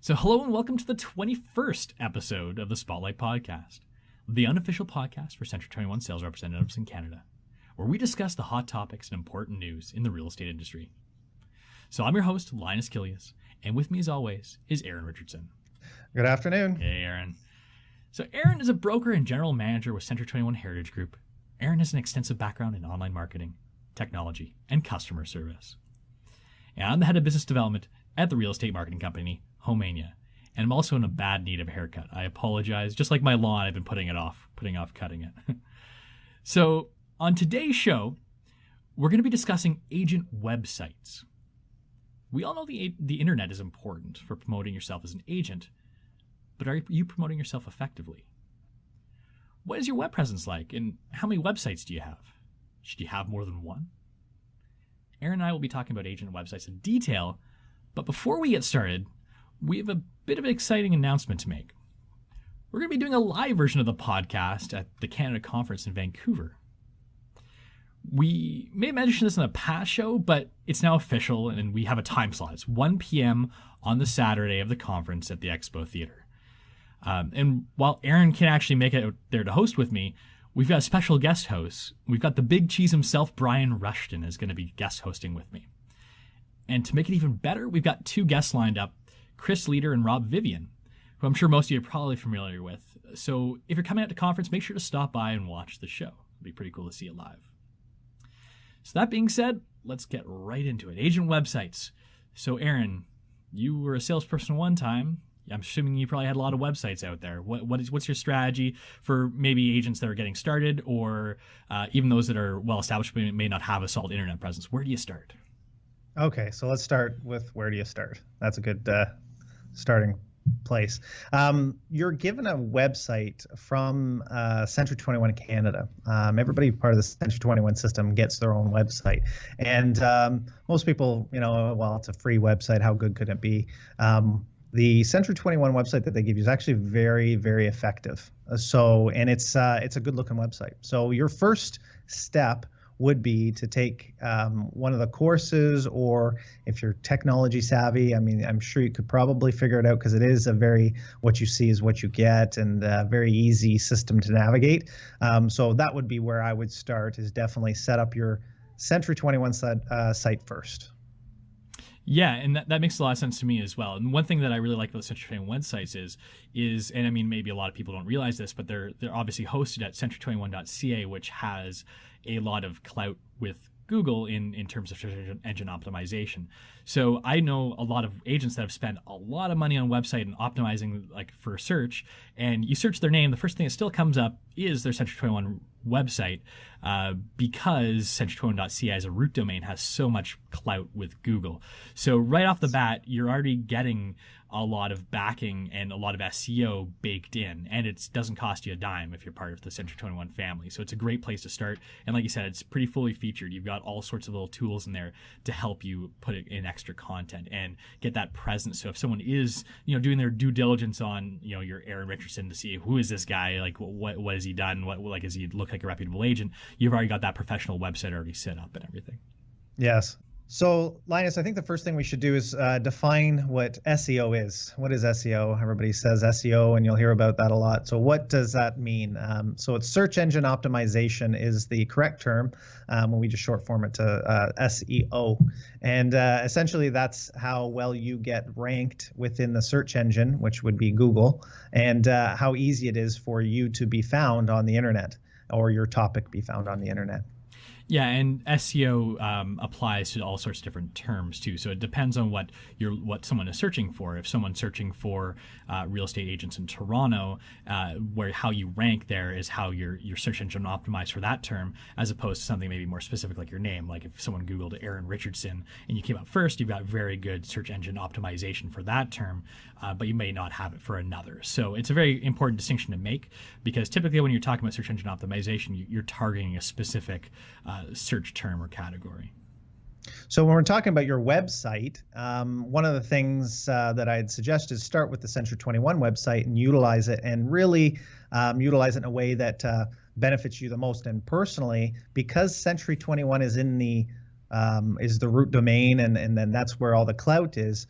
So hello and welcome to the 21st episode of the Spotlight Podcast, the unofficial podcast for Century 21 sales representatives in Canada, where we discuss the hot topics and important news in the real estate industry. So I'm your host, Linas Kilius, and with me as always is Eryn Richardson. Good afternoon. Hey, Eryn. So Eryn is a broker and general manager with Century 21 Heritage Group. Eryn has an extensive background in online marketing, technology, and customer service. And I'm the head of business development at the real estate marketing company, Homeania, and I'm also in a bad need of a haircut. I apologize. Just like my lawn, I've been putting off cutting it. So on today's show, we're going to be discussing agent websites. We all know the internet is important for promoting yourself as an agent, but are you promoting yourself effectively? What is your web presence like, and how many websites do you have? Should you have more than one? Eryn and I will be talking about agent websites in detail, but before we get started, we have a bit of an exciting announcement to make. We're going to be doing a live version of the podcast at the Canada Conference in Vancouver. We may have mentioned this in a past show, but it's now official and we have a time slot. It's 1 p.m. on the Saturday of the conference at the Expo Theatre. And while Eryn can actually make it out there to host with me, we've got a special guest host. We've got the big cheese himself, Brian Rushton, is going to be guest hosting with me. And to make it even better, we've got two guests lined up, Chris Leader and Rob Vivian, who I'm sure most of you are probably familiar with. So if you're coming out to conference, make sure to stop by and watch the show. It'd be pretty cool to see it live. So that being said, let's get right into it. Agent websites. So Eryn, you were a salesperson one time. I'm assuming you probably had a lot of websites out there. What's your strategy for maybe agents that are getting started, or even those that are well established but may not have a solid internet presence? Where do you start? Okay, so let's start with where do you start? That's a good starting place. You're given a website from Century 21 Canada. Everybody part of the Century 21 system gets their own website. And most people, well, it's a free website. How good could it be? The Century 21 website that they give you is actually very, very effective. And it's a good looking website. So your first step would be to take one of the courses, or if you're technology savvy, I'm sure you could probably figure it out, because it is what you see is what you get, and a very easy system to navigate. So that would be where I would start, is definitely set up your Century 21 site first. Yeah, and that makes a lot of sense to me as well. And one thing that I really like about Century 21 websites is, and maybe a lot of people don't realize this, but they're obviously hosted at century21.ca, which has a lot of clout with Google in terms of search engine optimization. So I know a lot of agents that have spent a lot of money on website and optimizing for search, and you search their name, the first thing that still comes up is their Century 21 website, because century21.ca as a root domain has so much clout with Google. So right off the bat, you're already getting a lot of backing and a lot of SEO baked in, and it doesn't cost you a dime if you're part of the Century 21 family. So it's a great place to start. And like you said, it's pretty fully featured. You've got all sorts of little tools in there to help you put it in extra content and get that presence. So if someone is, doing their due diligence on, your Eryn Richardson to see who is this guy, what has he done, does he look like a reputable agent, you've already got that professional website already set up and everything. Yes. So, Linus, I think the first thing we should do is define what SEO is. What is SEO? Everybody says SEO, and you'll hear about that a lot. So what does that mean? So it's search engine optimization is the correct term when we just short form it to SEO. And essentially, that's how well you get ranked within the search engine, which would be Google, and how easy it is for you to be found on the internet, or your topic be found on the internet. Yeah, and SEO applies to all sorts of different terms too. So it depends on what someone is searching for. If someone's searching for real estate agents in Toronto, where how you rank there is how your search engine optimized for that term, as opposed to something maybe more specific like your name. Like if someone Googled Eryn Richardson and you came up first, you've got very good search engine optimization for that term, but you may not have it for another. So it's a very important distinction to make, because typically when you're talking about search engine optimization, you're targeting a specific search term or category. So when we're talking about your website, one of the things that I'd suggest is start with the Century 21 website and utilize it, and really utilize it in a way that benefits you the most. And personally, because Century 21 is in the is the root domain, and then that's where all the clout is.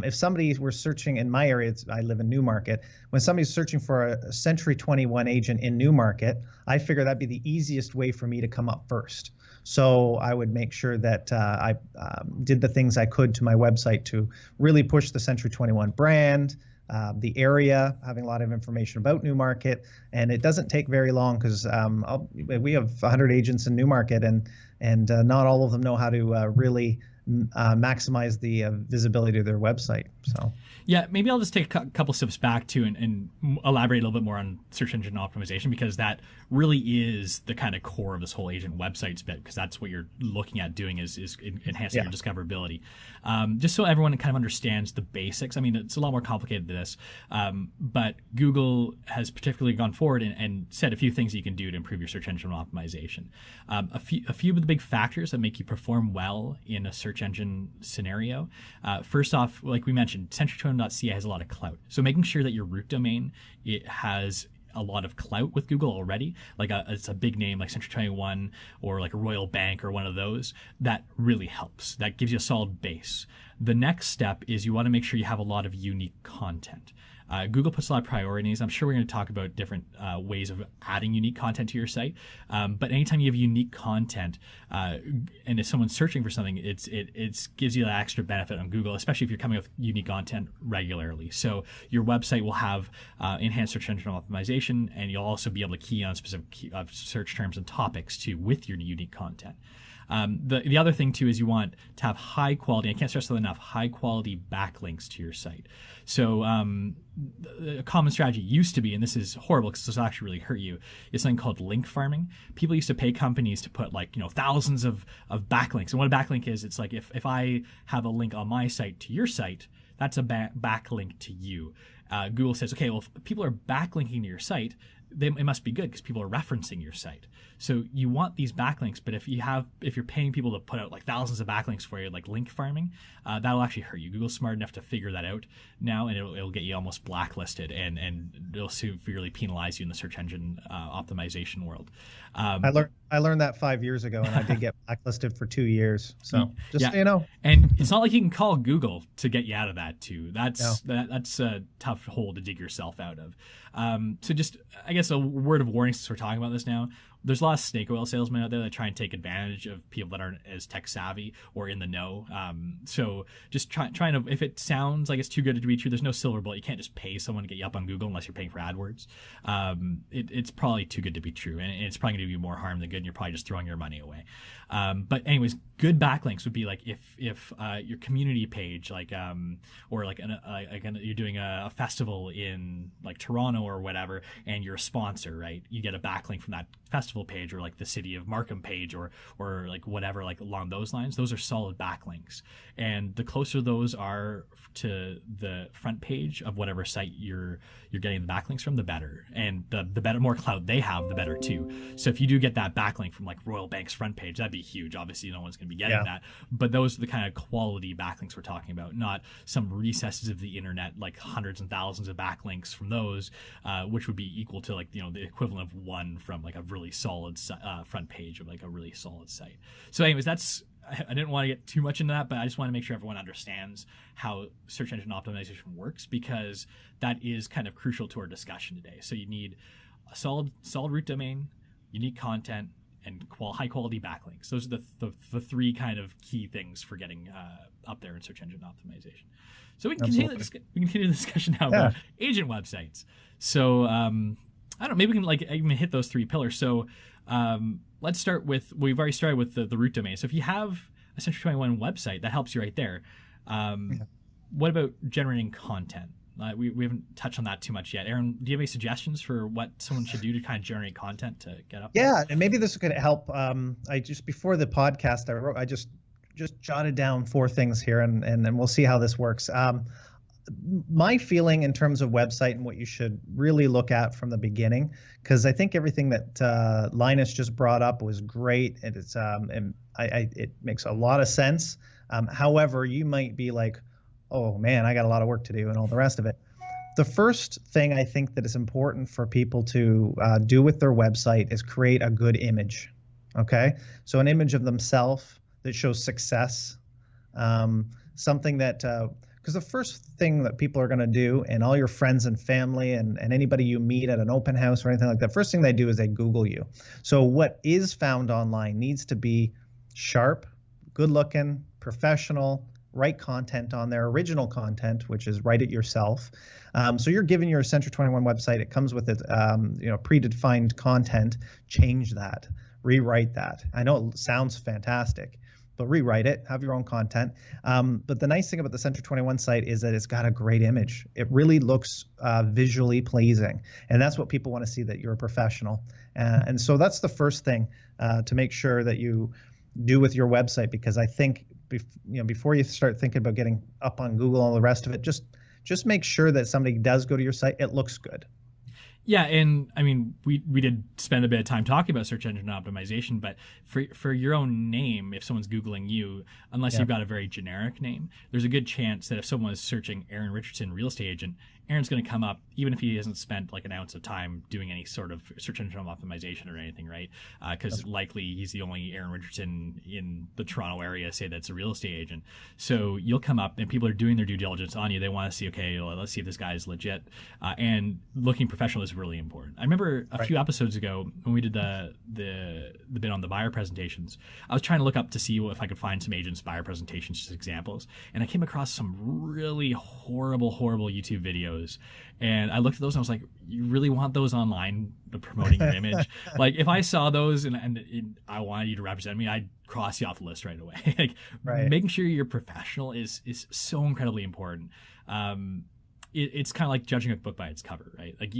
If somebody were searching in my area, I live in Newmarket, when somebody's searching for a Century 21 agent in Newmarket, I figure that'd be the easiest way for me to come up first. So I would make sure that I did the things I could to my website to really push the Century 21 brand, the area, having a lot of information about Newmarket. And it doesn't take very long because we have 100 agents in Newmarket, and not all of them know how to really maximize the visibility of their website. So yeah, maybe I'll just take a couple steps back too and elaborate a little bit more on search engine optimization, because that really is the kind of core of this whole agent websites bit, because that's what you're looking at doing is enhancing your discoverability. Just so everyone kind of understands the basics. I mean, it's a lot more complicated than this, but Google has particularly gone forward and said a few things you can do to improve your search engine optimization. A few of the big factors that make you perform well in a search engine scenario. First off, like we mentioned, century21.ca has a lot of clout. So making sure that your root domain, it has a lot of clout with Google already, like it's a big name like Century 21 or like a Royal Bank or one of those, that really helps. That gives you a solid base. The next step is you want to make sure you have a lot of unique content. Google puts a lot of priorities. I'm sure we're going to talk about different ways of adding unique content to your site. But anytime you have unique content, and if someone's searching for something, it gives you that extra benefit on Google, especially if you're coming with unique content regularly. So your website will have enhanced search engine optimization, and you'll also be able to key on specific search terms and topics too with your unique content. The other thing too is you want to have high quality, I can't stress that enough, high quality backlinks to your site. So a common strategy used to be, and this is horrible because this will actually really hurt you, is something called link farming. People used to pay companies to put thousands of backlinks. And what a backlink is, it's like if I have a link on my site to your site, that's a backlink to you. Google says, okay, well, if people are backlinking to your site, it must be good because people are referencing your site. So you want these backlinks, but if you're paying people to put out like thousands of backlinks for you, like link farming, that'll actually hurt you. Google's smart enough to figure that out now, and it'll get you almost blacklisted, and it'll severely penalize you in the search engine optimization world. I learned that 5 years ago, and I did get blacklisted for 2 years. So just so you know. And it's not like you can call Google to get you out of that too. That's a tough hole to dig yourself out of. So just, I guess, a word of warning since we're talking about this now. There's a lot of snake oil salesmen out there that try and take advantage of people that aren't as tech savvy or in the know. So just trying to, if it sounds like it's too good to be true, there's no silver bullet. You can't just pay someone to get you up on Google unless you're paying for AdWords. It's probably too good to be true, and it's probably going to do you more harm than good, and you're probably just throwing your money away. But anyways, good backlinks would be like if your community page, like or like you're doing a festival in like Toronto or whatever, and you're a sponsor, right? You get a backlink from that festival page, or like the city of Markham page, or like whatever, like along those lines. Those are solid backlinks, and the closer those are to the front page of whatever site you're getting the backlinks from, the better, and the better, more clout they have, the better too. So if you do get that backlink from like Royal Bank's front page, that'd be huge. Obviously no one's going to be getting that, but those are the kind of quality backlinks we're talking about, not some recesses of the internet, like hundreds and thousands of backlinks from those, which would be equal to like, the equivalent of one from like a really solid front page of like a really solid site. So anyways, I didn't want to get too much into that, but I just want to make sure everyone understands how search engine optimization works, because that is kind of crucial to our discussion today. So you need a solid root domain, unique content, and high quality backlinks. Those are the three kind of key things for getting up there in search engine optimization. So we can continue the discussion now about agent websites. So I don't know, maybe we can even hit those three pillars. So let's start with, we've already started with the root domain. So if you have a Century 21 website, that helps you right there. What about generating content? We haven't touched on that too much yet. Eryn, do you have any suggestions for what someone should do to kind of generate content to get up? Yeah, and maybe this could help. I just, before the podcast, I just jotted down 4 things here, and then we'll see how this works. My feeling in terms of website and what you should really look at from the beginning, because I think everything that Linus just brought up was great, and it makes a lot of sense. However, you might be like, oh man, I got a lot of work to do and all the rest of it. The first thing I think that is important for people to do with their website is create a good image. Okay, so an image of themselves, that shows success, something that, because the first thing that people are going to do, and all your friends and family and anybody you meet at an open house or anything like that, first thing they do is they Google you. So what is found online needs to be sharp, good looking, professional, right content on there, original content, which is write it yourself. So you're giving your Century 21 website, it comes with it, predefined content. Change that, rewrite that. I know it sounds fantastic, but rewrite it, have your own content. But the nice thing about the Century 21 site is that it's got a great image. It really looks visually pleasing, and that's what people want to see, that you're a professional. And so that's the first thing to make sure that you do with your website, because I think before you start thinking about getting up on Google and all the rest of it, just make sure that somebody does go to your site, it looks good. Yeah, and I mean, we did spend a bit of time talking about search engine optimization, but for your own name, if someone's Googling you, unless you've got a very generic name, there's a good chance that if someone is searching Eryn Richardson, real estate agent, Eryn's going to come up, even if he hasn't spent like an ounce of time doing any sort of search engine optimization or anything, right? Because likely he's the only Eryn Richardson in the Toronto area, say, that's a real estate agent. So you'll come up and people are doing their due diligence on you. They want to see, okay, well, let's see if this guy is legit. And looking professional is really important. I remember a few episodes ago when we did the bit on the buyer presentations, I was trying to look up to see if I could find some agents' buyer presentations, just examples. And I came across some really horrible YouTube videos. And I looked at those and I was like, you really want those online promoting your image? Like, if I saw those and I wanted you to represent me, I'd cross you off the list right away. Making sure you're professional is so incredibly important. It's kind of like judging a book by its cover, right? Like,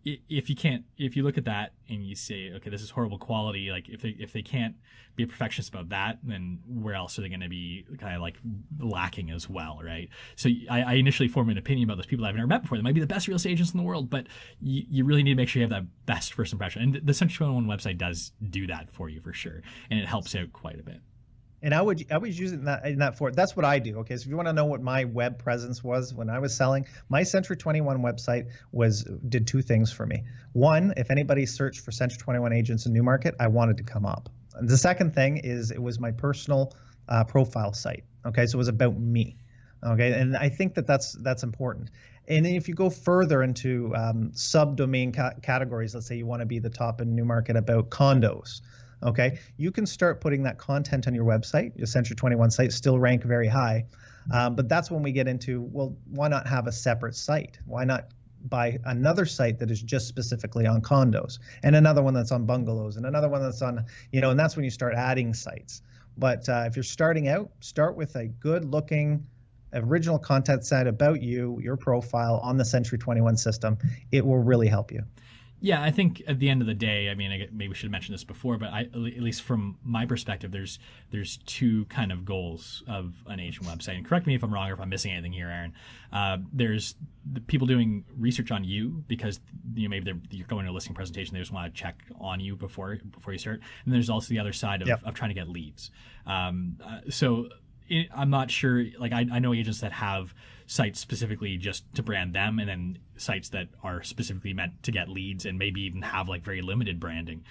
if you look at that and you say, okay, this is horrible quality, like if they can't be a perfectionist about that, then where else are they going to be kind of like lacking as well, right? So I initially formed an opinion about those people I've never met before. They might be the best real estate agents in the world, but you really need to make sure you have that best first impression. And the Century 21 website does do that for you for sure, and it helps out quite a bit. And I would use it in that for, that's what I do. Okay, so if you want to know what my web presence was when I was selling, my Century 21 website did two things for me. One, if anybody searched for Century 21 agents in Newmarket, I wanted to come up. And the second thing is it was my personal profile site. Okay, so it was about me. Okay, and I think that's important. And then if you go further into subdomain categories, let's say you want to be the top in Newmarket about condos. Okay, you can start putting that content on your website. Your Century 21 site still rank very high, but that's when we get into, well, why not have a separate site? Why not buy another site that is just specifically on condos, and another one that's on bungalows, and another one that's on, and that's when you start adding sites. But if you're starting out, start with a good-looking original content site about you, your profile on the Century 21 system. It will really help you. Yeah, I think at the end of the day, I mean, maybe we should have mentioned this before, but at least from my perspective, there's two kind of goals of an agent website. And correct me if I'm wrong or if I'm missing anything here, Eryn. There's the people doing research on you because maybe you're going to a listing presentation, they just want to check on you before you start. And there's also the other side of trying to get leads. So I'm not sure. Like, I know agents that have sites specifically just to brand them, and then sites that are specifically meant to get leads, and maybe even have like very limited branding.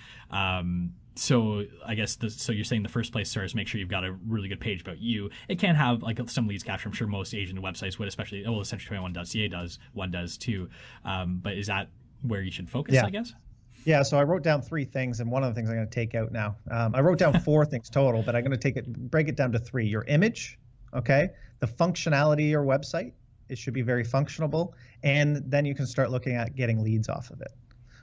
So I guess so you're saying the first place starts, make sure you've got a really good page about you. It can have like some leads capture. I'm sure most agent websites would, especially the Century21.ca does too. But is that where you should focus? I guess. Yeah, so I wrote down 3 things, and one of the things I'm going to take out now. I wrote down 4 things total, but I'm going to break it down to 3. Your image, okay? The functionality of your website, it should be very functionable, and then you can start looking at getting leads off of it.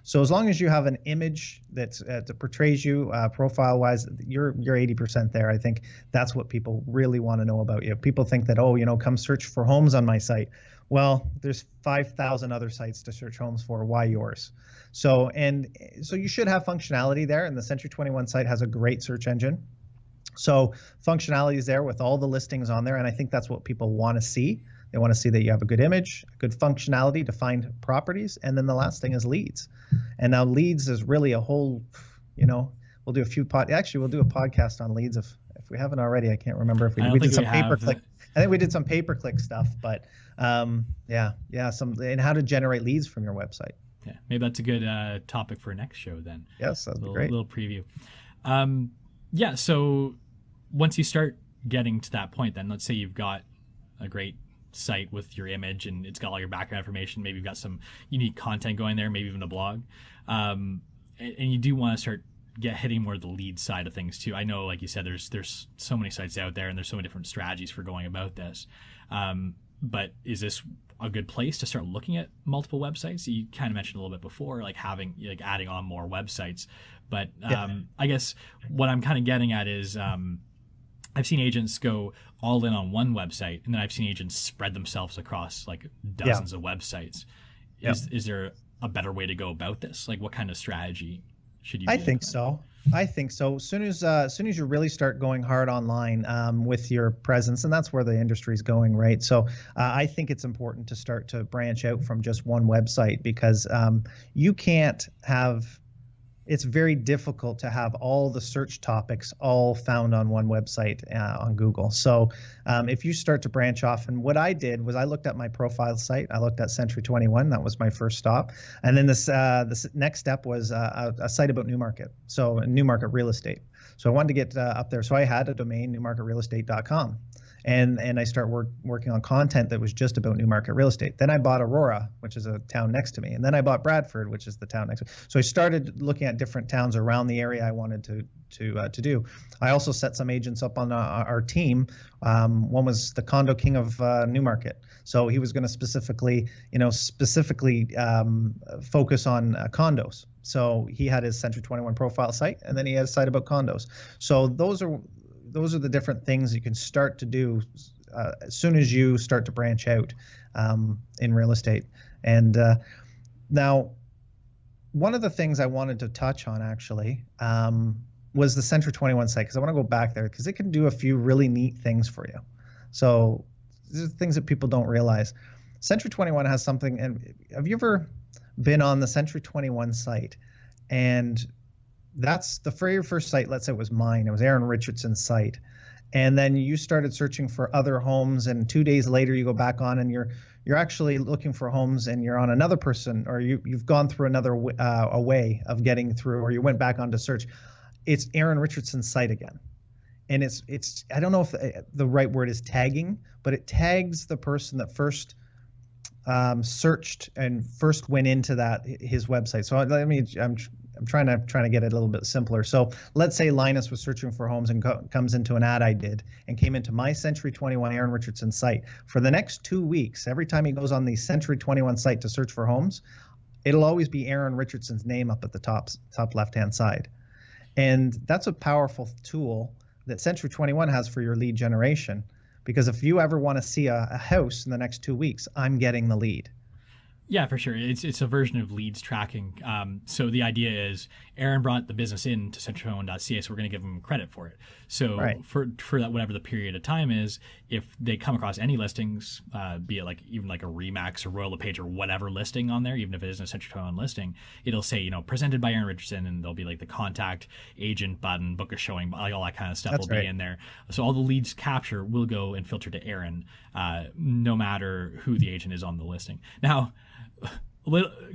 So as long as you have an image that portrays you profile-wise, you're 80% there. I think that's what people really want to know about you. People think that, come search for homes on my site. Well, there's 5,000 other sites to search homes for. Why yours? So you should have functionality there, and the Century 21 site has a great search engine. So functionality is there with all the listings on there, and I think that's what people want to see. They want to see that you have a good image, good functionality to find properties, and then the last thing is leads. And now leads is really a whole, we'll do a few we'll do a podcast on leads if we haven't already. I can't remember if we did some pay-per-click. I think we did some pay-per-click stuff, but some and how to generate leads from your website. Yeah, maybe that's a good topic for next show then. Yes, that'd be great. great. Little preview. So once you start getting to that point, then let's say you've got a great site with your image and it's got all your background information, maybe you've got some unique content going there, maybe even a blog, and you do want to start hitting more of the lead side of things too. I know, like you said, there's so many sites out there and there's so many different strategies for going about this, but is this a good place to start looking at multiple websites? You kind of mentioned a little bit before, like adding on more websites, but I guess what I'm kind of getting at is I've seen agents go all in on one website, and then I've seen agents spread themselves across like dozens of websites. Is there a better way to go about this? Like, what kind of strategy should you? I think so. As soon as you really start going hard online with your presence, and that's where the industry is going, right? So I think it's important to start to branch out from just one website, because you can't have. It's very difficult to have all the search topics all found on one website on Google. So if you start to branch off, and what I did was I looked at my profile site. I looked at Century 21. That was my first stop. And then this next step was a site about Newmarket. So Newmarket Real Estate. So I wanted to get up there. So I had a domain, newmarketrealestate.com. And I start working on content that was just about Newmarket Real Estate. Then I bought Aurora, which is a town next to me, and then I bought Bradford, which is the town next to me. So I started looking at different towns around the area I wanted to do. I also set some agents up on our team. One was the Condo King of Newmarket, so he was going to specifically focus on condos. So he had his Century 21 profile site, and then he had a site about condos. So those are the different things you can start to do as soon as you start to branch out in real estate. And now, one of the things I wanted to touch on actually was the Century 21 site, because I want to go back there because it can do a few really neat things for you. So these are things that people don't realize. Century 21 has something, and have you ever been on the Century 21 site and that's the very first site? Let's say it was mine. It was Eryn Richardson's site. And then you started searching for other homes, and 2 days later you go back on and you're actually looking for homes, and you're on another person, or you've gone through another a way of getting through, or you went back on to search. It's Eryn Richardson's site again. And it's I don't know if the right word is tagging, but it tags the person that first searched and first went into his website. So I'm trying to get it a little bit simpler. So let's say Linas was searching for homes and comes into an ad I did and came into my Century 21 Eryn Richardson site. For the next 2 weeks, every time he goes on the Century 21 site to search for homes, it'll always be Eryn Richardson's name up at the top left-hand side. And that's a powerful tool that Century 21 has for your lead generation, because if you ever want to see a house in the next 2 weeks, I'm getting the lead. Yeah, for sure. It's a version of leads tracking. So the idea is Eryn brought the business in to century21.ca, so we're going to give them credit for it. So for that, whatever the period of time is, if they come across any listings, be it even like a Remax or Royal LePage or whatever listing on there, even if it isn't a Century 21 listing, it'll say, presented by Eryn Richardson, and there'll be like the contact agent button, book a showing, like all that kind of stuff be in there. So all the leads capture will go and filter to Eryn, no matter who the agent is on the listing. Now,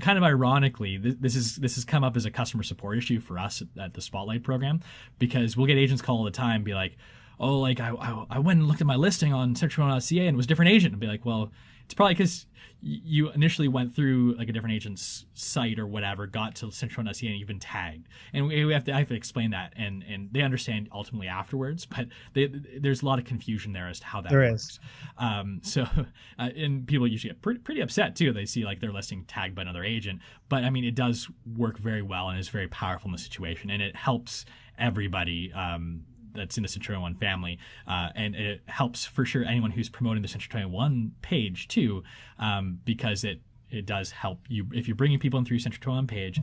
kind of ironically, this has come up as a customer support issue for us at the Spotlight program, because we'll get agents call all the time, be like, oh, like I went and looked at my listing on century21.ca and it was a different agent. And be like, well, it's probably because you initially went through like a different agent's site or whatever, got to century21.ca and you've been tagged. And I have to explain that, and they understand ultimately afterwards, but there's a lot of confusion there as to how that works. And people usually get pretty upset too. They see like their listing tagged by another agent, but I mean, it does work very well and is very powerful in the situation, and it helps everybody that's in the Century 21 family, and it helps for sure anyone who's promoting the Century 21 page too, because it does help you if you're bringing people in through Century 21 page.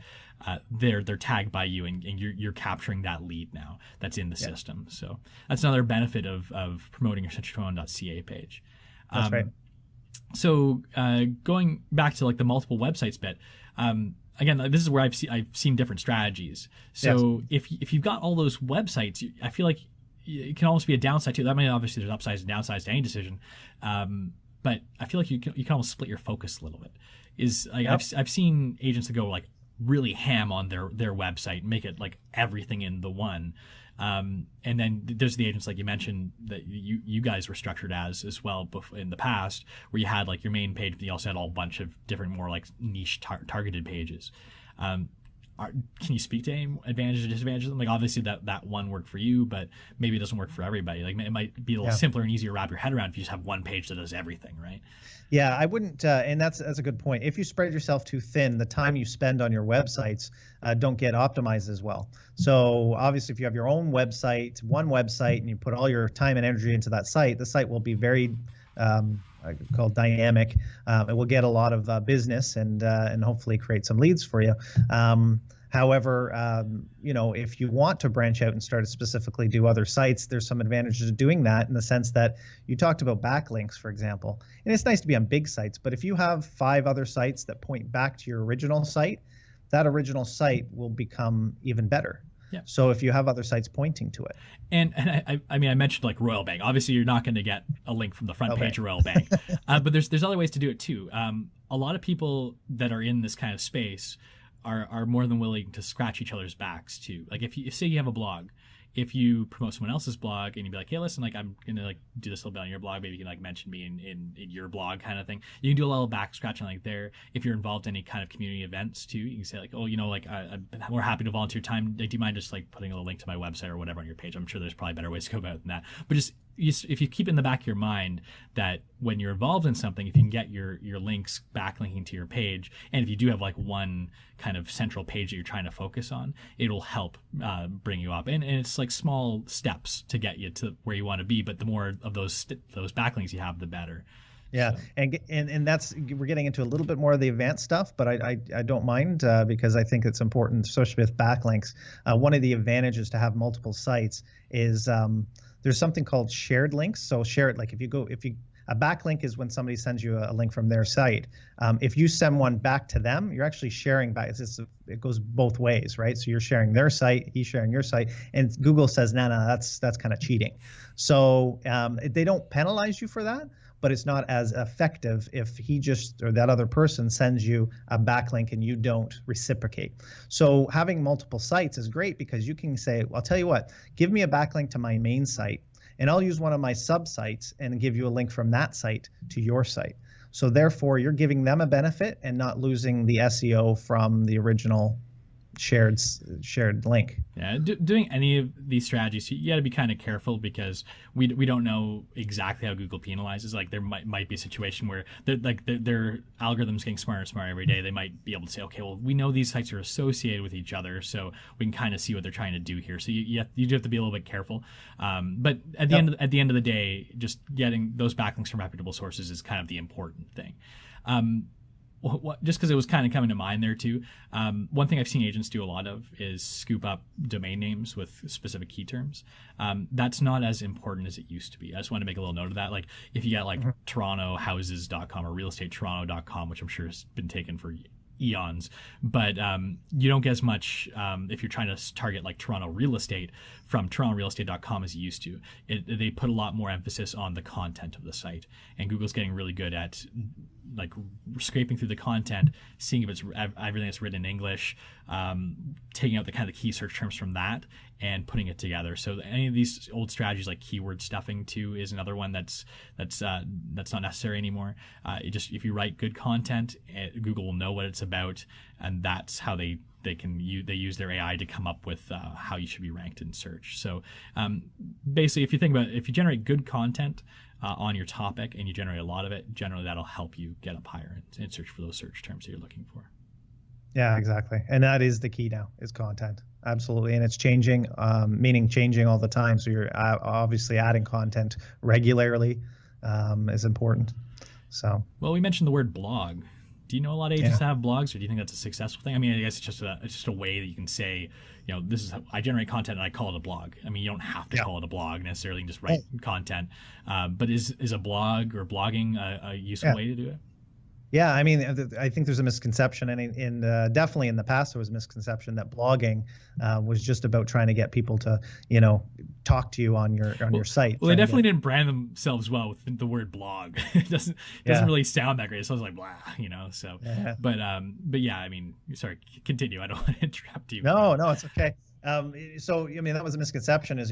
They're tagged by you, and you're capturing that lead now that's in the system. So that's another benefit of promoting your century21.ca page. That's right. So going back to like the multiple websites bit. Again, this is where I've seen different strategies. So if you've got all those websites, I feel like it can almost be a downside too. I mean, obviously there's upsides and downsides to any decision, but I feel like you can almost split your focus a little bit. I've seen agents that go like really ham on their website, make it like everything in the one. And then there's the agents, like you mentioned, that you guys were structured as well in the past, where you had like your main page, but you also had a bunch of different, more like niche targeted pages. Can you speak to any advantages or disadvantages? Like obviously that one worked for you, but maybe it doesn't work for everybody. Like it might be a little simpler and easier to wrap your head around if you just have one page that does everything, right? Yeah, I wouldn't, and that's a good point. If you spread yourself too thin, the time you spend on your websites don't get optimized as well. So obviously, if you have your own website, one website, and you put all your time and energy into that site, the site will be very called dynamic. It will get a lot of business and hopefully create some leads for you. However, if you want to branch out and start to specifically do other sites, there's some advantages to doing that in the sense that you talked about backlinks, for example. And it's nice to be on big sites, but if you have 5 other sites that point back to your original site, that original site will become even better. Yeah. So if you have other sites pointing to it. And I mean, I mentioned like Royal Bank. Obviously, you're not going to get a link from the front page of Royal Bank, but there's other ways to do it too. A lot of people that are in this kind of space are more than willing to scratch each other's backs too. Like if you say you have a blog, if you promote someone else's blog and you be like, hey, listen, like I'm gonna like do this a little bit on your blog, maybe you can like mention me in your blog kind of thing. You can do a little back scratching like there. If you're involved in any kind of community events too, you can say like, oh, like I'm more happy to volunteer time. Like, do you mind just like putting a little link to my website or whatever on your page? I'm sure there's probably better ways to go about it than that. But just if you keep in the back of your mind that when you're involved in something, if you can get your links backlinking to your page, and if you do have like one kind of central page that you're trying to focus on, it'll help bring you up. And it's like small steps to get you to where you want to be, but the more of those backlinks you have, the better. Yeah, so. and that's, we're getting into a little bit more of the advanced stuff, but I don't mind because I think it's important, especially with backlinks. One of the advantages to have multiple sites is there's something called shared links. So shared, like a backlink is when somebody sends you a link from their site. If you send one back to them, you're actually sharing back. It goes both ways, right? So you're sharing their site, he's sharing your site, and Google says, no, that's kind of cheating. So they don't penalize you for that, but it's not as effective if or that other person sends you a backlink and you don't reciprocate. So having multiple sites is great because you can say, well, I'll tell you what, give me a backlink to my main site and I'll use one of my sub-sites and give you a link from that site to your site. So therefore, you're giving them a benefit and not losing the SEO from the original shared link. Yeah, doing any of these strategies, you got to be kind of careful because we don't know exactly how Google penalizes. Like there might be a situation where their algorithm's getting smarter and smarter every day. They might be able to say, okay, well, we know these sites are associated with each other, so we can kind of see what they're trying to do here. So you do have to be a little bit careful. But at the end of the day, just getting those backlinks from reputable sources is kind of the important thing. Just because it was kind of coming to mind there too. One thing I've seen agents do a lot of is scoop up domain names with specific key terms. That's not as important as it used to be. I just want to make a little note of that. Like if you get like torontohouses.com or realestatettoronto.com, which I'm sure has been taken for eons, but you don't get as much if you're trying to target like Toronto real estate from torontorealestate.com as you used to. They put a lot more emphasis on the content of the site, and Google's getting really good at like scraping through the content, seeing if it's everything that's written in English, taking out the kind of key search terms from that and putting it together. So any of these old strategies like keyword stuffing too is another one that's not necessary anymore. If you write good content, Google will know what it's about, and that's how they use their AI to come up with how you should be ranked in search. So basically, if you generate good content on your topic and you generate a lot of it, generally that'll help you get up higher and search for those search terms that you're looking for. Yeah, exactly. And that is the key now, is content. Absolutely. And it's changing, meaning changing all the time. So you're obviously adding content regularly is important. So. Well, we mentioned the word blog. Do you know a lot of agents that have blogs, or do you think that's a successful thing? I mean, I guess it's just a way that you can say, this is how I generate content and I call it a blog. I mean, you don't have to call it a blog necessarily, and just write content. But is a blog or blogging a useful way to do it? Yeah, I mean, I think there's a misconception, and definitely in the past there was a misconception that blogging was just about trying to get people to, talk to you on your site. Well, they definitely didn't brand themselves well with the word blog. It doesn't really sound that great. It sounds like blah, So, yeah. But yeah, I mean, sorry, continue. I don't want to interrupt you. No, it's okay. So I mean, that was a misconception. Is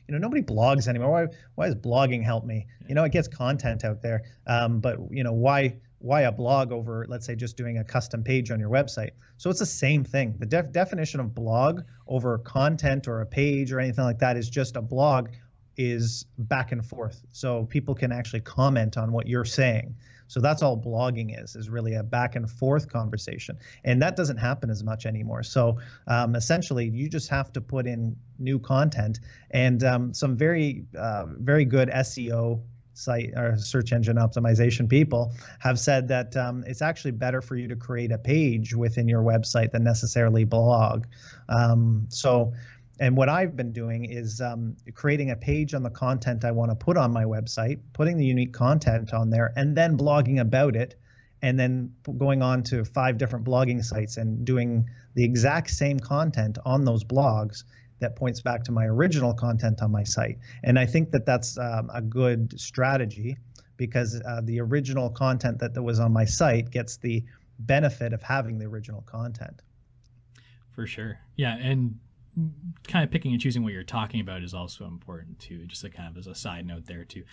nobody blogs anymore. Why does blogging help me? It gets content out there. But why a blog over, let's say, just doing a custom page on your website? So it's the same thing. The definition of blog over content or a page or anything like that is just a blog is back and forth. So people can actually comment on what you're saying. So that's all blogging is really a back and forth conversation. And that doesn't happen as much anymore. So essentially, you just have to put in new content, and some very, very good SEO site or search engine optimization people have said that it's actually better for you to create a page within your website than necessarily blog. And what I've been doing is creating a page on the content I want to put on my website, putting the unique content on there, and then blogging about it, and then going on to 5 different blogging sites and doing the exact same content on those blogs that points back to my original content on my site. And I think that that's a good strategy, because the original content that was on my site gets the benefit of having the original content. For sure. Yeah. And kind of picking and choosing what you're talking about is also important too, just kind of as a side note there too.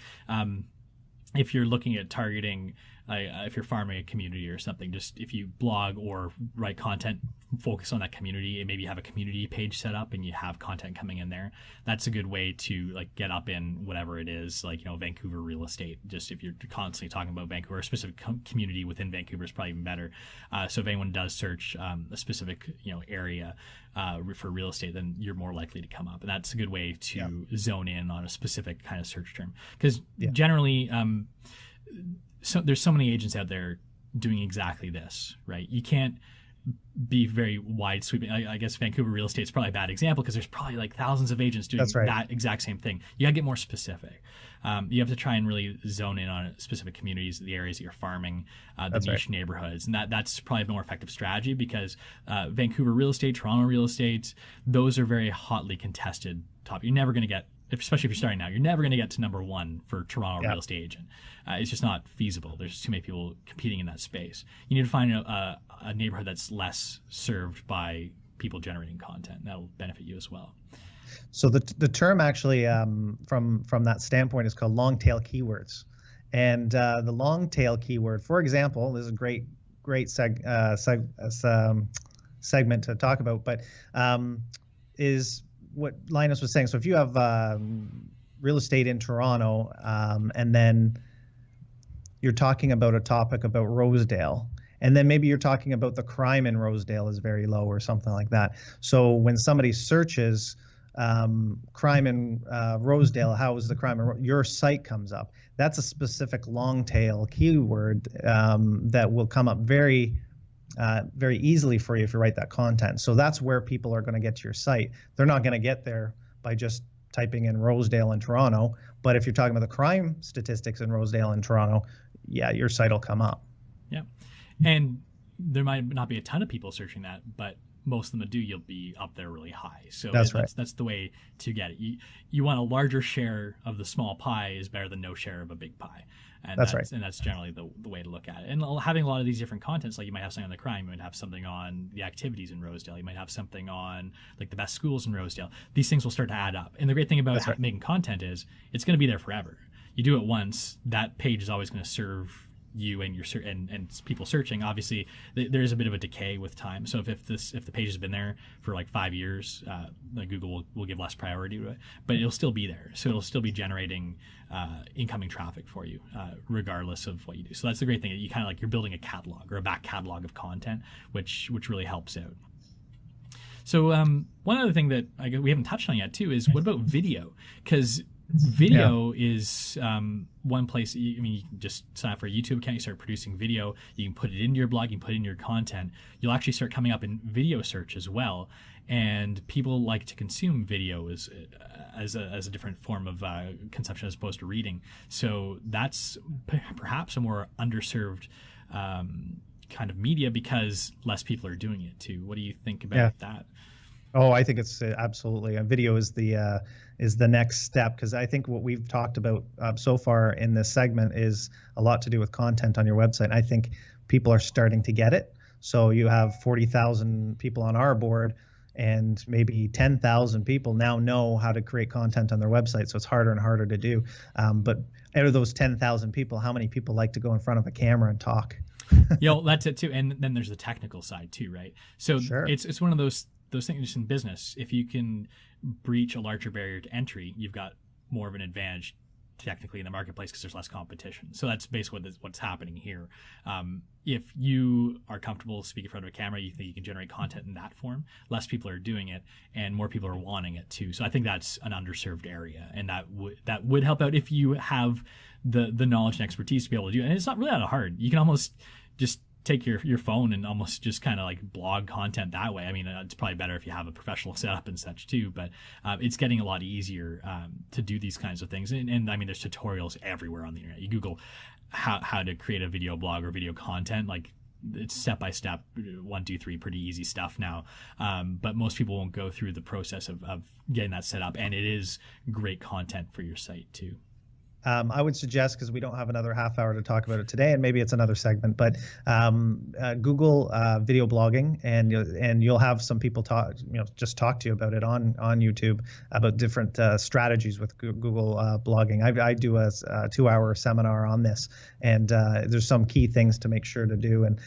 If you're looking at targeting, if you're farming a community or something, just if you blog or write content, focus on that community, and maybe have a community page set up and you have content coming in there. That's a good way to get up in whatever it is, Vancouver real estate. Just if you're constantly talking about Vancouver, a specific community within Vancouver is probably even better. So if anyone does search a specific area for real estate, then you're more likely to come up, and that's a good way to zone in on a specific kind of search term, because generally there's so many agents out there doing exactly this, right? You can't be very wide sweeping. I guess Vancouver real estate is probably a bad example, because there's probably thousands of agents doing that exact same thing. You gotta get more specific. You have to try and really zone in on specific communities, the areas that you're farming, the niche neighborhoods, and that's probably a more effective strategy, because Vancouver real estate, Toronto real estate, those are very hotly contested topics. You're never going to get, especially if you're starting now, you're never going to get to number 1 for Toronto real estate agent. It's just not feasible. There's too many people competing in that space. You need to find a neighborhood that's less served by people generating content. That'll benefit you as well. So the term actually from that standpoint is called long tail keywords. And the long tail keyword, for example, this is a great segment to talk about, but is what Linus was saying. So if you have real estate in Toronto, and then you're talking about a topic about Rosedale, and then maybe you're talking about the crime in Rosedale is very low or something like that. So when somebody searches crime in Rosedale, how is the crime in your site comes up. That's a specific long tail keyword that will come up very easily for you if you write that content. So that's where people are going to get to your site. They're not going to get there by just typing in Rosedale in Toronto. But if you're talking about the crime statistics in Rosedale and Toronto, your site will come up. Yeah. And there might not be a ton of people searching that, but most of them that do, you'll be up there really high. So that's the way to get it. You want a larger share of the small pie is better than no share of a big pie. And that's right. And that's generally the way to look at it. And having a lot of these different contents, like you might have something on the crime, you might have something on the activities in Rosedale, you might have something on the best schools in Rosedale. These things will start to add up. And the great thing about making content is it's going to be there forever. You do it once, that page is always going to serve you and your and people searching. Obviously, there is a bit of a decay with time. So if the page has been there for 5 years, Google will give less priority to it, but it'll still be there. So it'll still be generating incoming traffic for you, regardless of what you do. So that's the great thing. You kind of you're building a catalog or a back catalog of content, which really helps out. So one other thing that we haven't touched on yet too is what about video? Because video is one place. I mean, you can just sign up for a YouTube account. You start producing video. You can put it into your blog. You can put it in your content. You'll actually start coming up in video search as well. And people like to consume video as a different form of consumption as opposed to reading. So that's perhaps a more underserved kind of media because less people are doing it too. What do you think about that? Oh, I think it's absolutely. Video is the next step, because I think what we've talked about so far in this segment is a lot to do with content on your website. I think people are starting to get it. So you have 40,000 people on our board, and maybe 10,000 people now know how to create content on their website. So it's harder and harder to do. But out of those 10,000 people, how many people like to go in front of a camera and talk? That's it too. And then there's the technical side too, right? So it's one of those things in business. If you can breach a larger barrier to entry, you've got more of an advantage technically in the marketplace because there's less competition. So that's basically what's happening here. If you are comfortable speaking in front of a camera, you think you can generate content in that form, less people are doing it and more people are wanting it too. So I think that's an underserved area, and that would help out if you have the knowledge and expertise to be able to do it. And it's not really that hard. You can almost just take your phone and almost just kind of like blog content that way. I mean, it's probably better if you have a professional setup and such too, but it's getting a lot easier to do these kinds of things. And I mean, there's tutorials everywhere on the internet. You Google how to create a video blog or video content, like it's step-by-step, 1, 2, 3, pretty easy stuff now. But most people won't go through the process of getting that set up. And it is great content for your site too. I would suggest, because we don't have another half hour to talk about it today, and maybe it's another segment, but Google video blogging, and you'll have some people talk to you about it on YouTube about different strategies with Google blogging. I do a 2-hour seminar on this, and there's some key things to make sure to do. And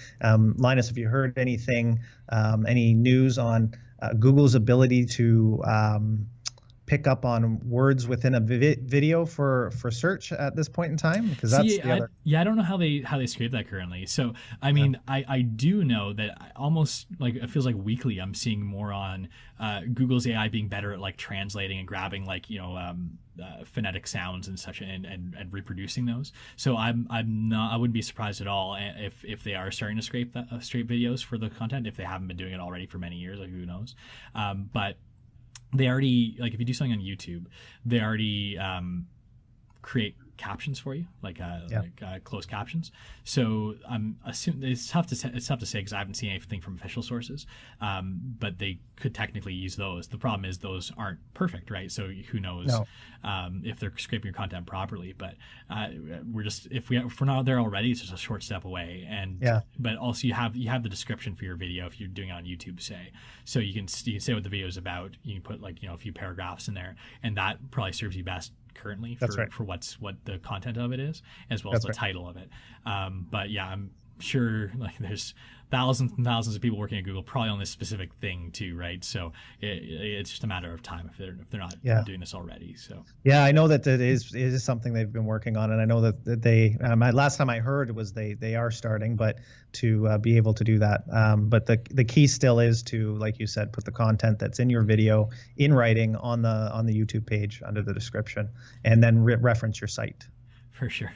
Linus, have you heard anything, any news on Google's ability to pick up on words within a video for search at this point in time? Because that's I don't know how they scrape that currently. So I mean, I do know that almost like it feels like weekly I'm seeing more on Google's AI being better at like translating and grabbing like phonetic sounds and such and reproducing those. So I wouldn't be surprised at all if they are starting to scrape videos for the content, if they haven't been doing it already for many years. Like, who knows? But they already, like if you do something on YouTube, they already create captions for you, like closed captions. So I'm assuming it's tough to say because I haven't seen anything from official sources, but they could technically use those. The problem is those aren't perfect, right? So who knows if they're scraping your content properly. But if we're not there already, it's just a short step away. And but also you have the description for your video if you're doing it on YouTube, say. So you can say what the video is about. You can put like a few paragraphs in there, and that probably serves you best currently for what the content of it is, as well as the title of it. But yeah, I'm sure like there's thousands and thousands of people working at Google probably on this specific thing too, right? So it's just a matter of time if they're not doing this already. So I know that it is something they've been working on, and I know that they last time I heard was they are starting, but to be able to do that. But the key still is to, like you said, put the content that's in your video in writing on the YouTube page under the description, and then reference your site. For sure.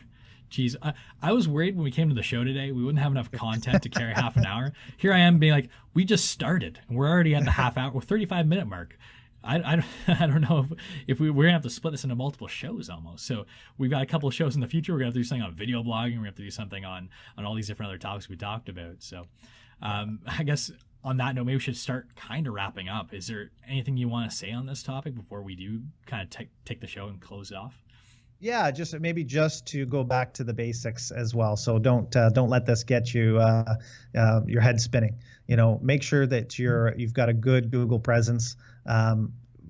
Geez, I was worried when we came to the show today we wouldn't have enough content to carry half an hour. Here I am being like, we just started and we're already at the half hour or 35-minute mark. I don't know if we're gonna have to split this into multiple shows almost. So we've got a couple of shows in the future. We're gonna have to do something on video blogging. We're gonna have to do something on all these different other topics we talked about. So I guess on that note, maybe we should start kind of wrapping up. Is there anything you want to say on this topic before we do kind of take the show and close it off? Yeah, just to go back to the basics as well. So don't let this get you your head spinning. Make sure that you've got a good Google presence.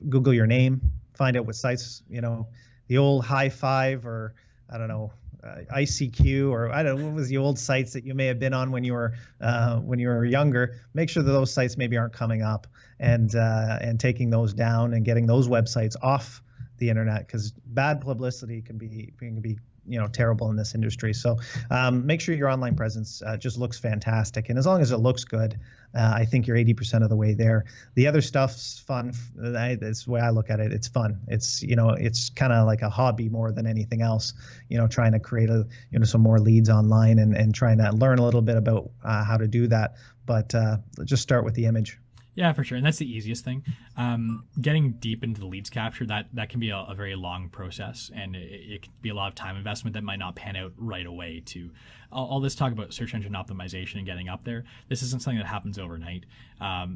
Google your name, find out what sites. The old High Five, or I don't know, ICQ, or I don't know what was the old sites that you may have been on when you were younger. Make sure that those sites maybe aren't coming up, and taking those down and getting those websites off the internet, because bad publicity can be terrible in this industry. So make sure your online presence just looks fantastic, and as long as it looks good, I think you're 80% of the way there. The other stuff's fun. That's the way I look at it. It's fun. It's it's kind of like a hobby more than anything else. Trying to create some more leads online and trying to learn a little bit about how to do that. But just start with the image. Yeah, for sure. And that's the easiest thing. Getting deep into the leads capture, that can be a very long process, and it can be a lot of time investment that might not pan out right away. To all this talk about search engine optimization and getting up there, this isn't something that happens overnight.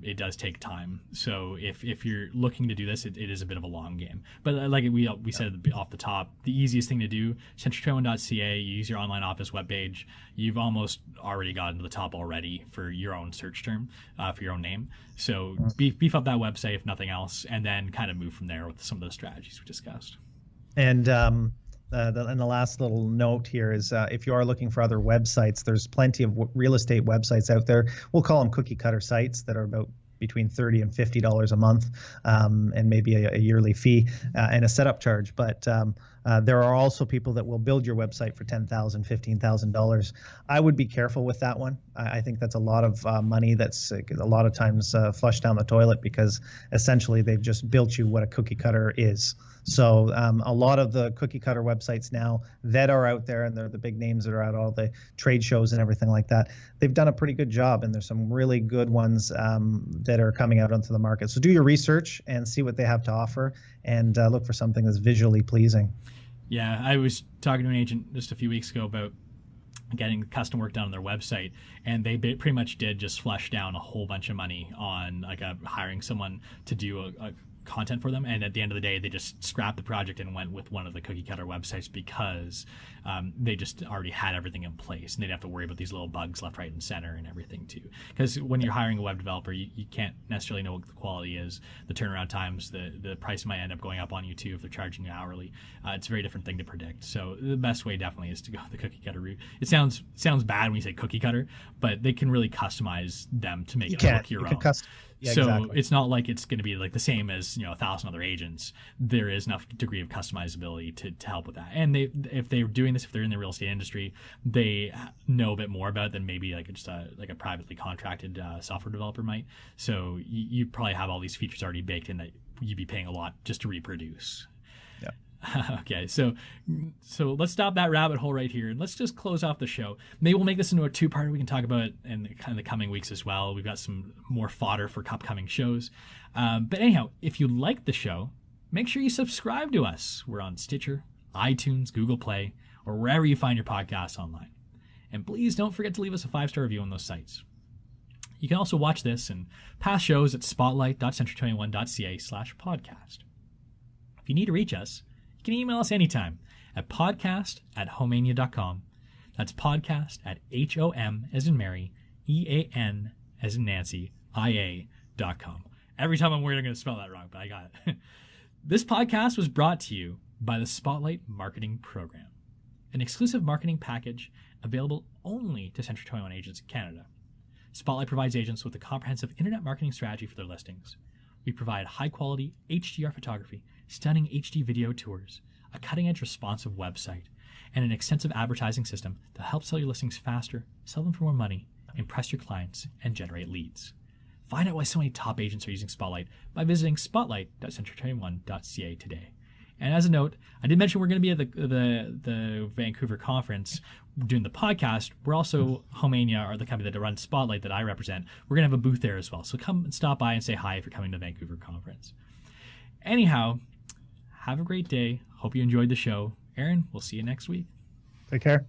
It does take time. So if you're looking to do this, it is a bit of a long game. But like we said off the top, the easiest thing to do, century21.ca, you use your online office webpage, you've almost already gotten to the top already for your own search term, for your own name. So beef up that website if nothing else, and then kind of move from there with some of those strategies we discussed. And the last little note here is if you are looking for other websites, there's plenty of real estate websites out there. We'll call them cookie cutter sites that are about between $30 and $50 a month, and maybe a yearly fee and a setup charge. But there are also people that will build your website for $10,000, $15,000. I would be careful with that one. I think that's a lot of money that's a lot of times flushed down the toilet, because essentially they've just built you what a cookie cutter is. So a lot of the cookie cutter websites now that are out there, and they're the big names that are at all the trade shows and everything like that, they've done a pretty good job, and there's some really good ones that are coming out onto the market. So do your research and see what they have to offer, and look for something that's visually pleasing. Yeah, I was talking to an agent just a few weeks ago about getting custom work done on their website, and they pretty much did just flush down a whole bunch of money on hiring someone to do a content for them, and at the end of the day they just scrapped the project and went with one of the cookie cutter websites, because they just already had everything in place, and they didn't have to worry about these little bugs left, right, and center and everything too. Because when you're hiring a web developer, you can't necessarily know what the quality is, the turnaround times, the price might end up going up on you too if they're charging you hourly. It's a very different thing to predict. So the best way definitely is to go the cookie cutter route. It sounds bad when you say cookie cutter, but they can really customize them to make it look your own. Yeah, so exactly. It's not like it's going to be like the same as 1,000 other agents. There is enough degree of customizability to help with that. And if they're doing this, if they're in the real estate industry, they know a bit more about it than maybe just a privately contracted software developer might. So you probably have all these features already baked in that you'd be paying a lot just to reproduce. Yeah. Okay, so let's stop that rabbit hole right here, and let's just close off the show. Maybe we'll make this into a two-parter. We can talk about it in kind of the coming weeks as well. We've got some more fodder for upcoming shows. But anyhow, if you like the show, make sure you subscribe to us. We're on Stitcher, iTunes, Google Play, or wherever you find your podcasts online. And please don't forget to leave us a 5-star review on those sites. You can also watch this and past shows at spotlight.century21.ca/podcast. If you need to reach us, you can email us anytime at podcast@homeania.com. That's podcast at HOM as in Mary, EAN as in Nancy, IA.com. Every time I'm worried I'm going to spell that wrong, but I got it. This podcast was brought to you by the Spotlight Marketing Program, an exclusive marketing package available only to Century 21 agents in Canada. Spotlight provides agents with a comprehensive internet marketing strategy for their listings. We provide high-quality HDR photography, stunning HD video tours, a cutting-edge responsive website, and an extensive advertising system that helps sell your listings faster, sell them for more money, impress your clients, and generate leads. Find out why so many top agents are using Spotlight by visiting spotlight.century21.ca today. And as a note, I did mention we're going to be at the Vancouver conference doing the podcast. We're also Homeania, or the company that runs Spotlight that I represent. We're going to have a booth there as well. So come and stop by and say hi if you're coming to the Vancouver conference. Anyhow, have a great day. Hope you enjoyed the show. Eryn, we'll see you next week. Take care.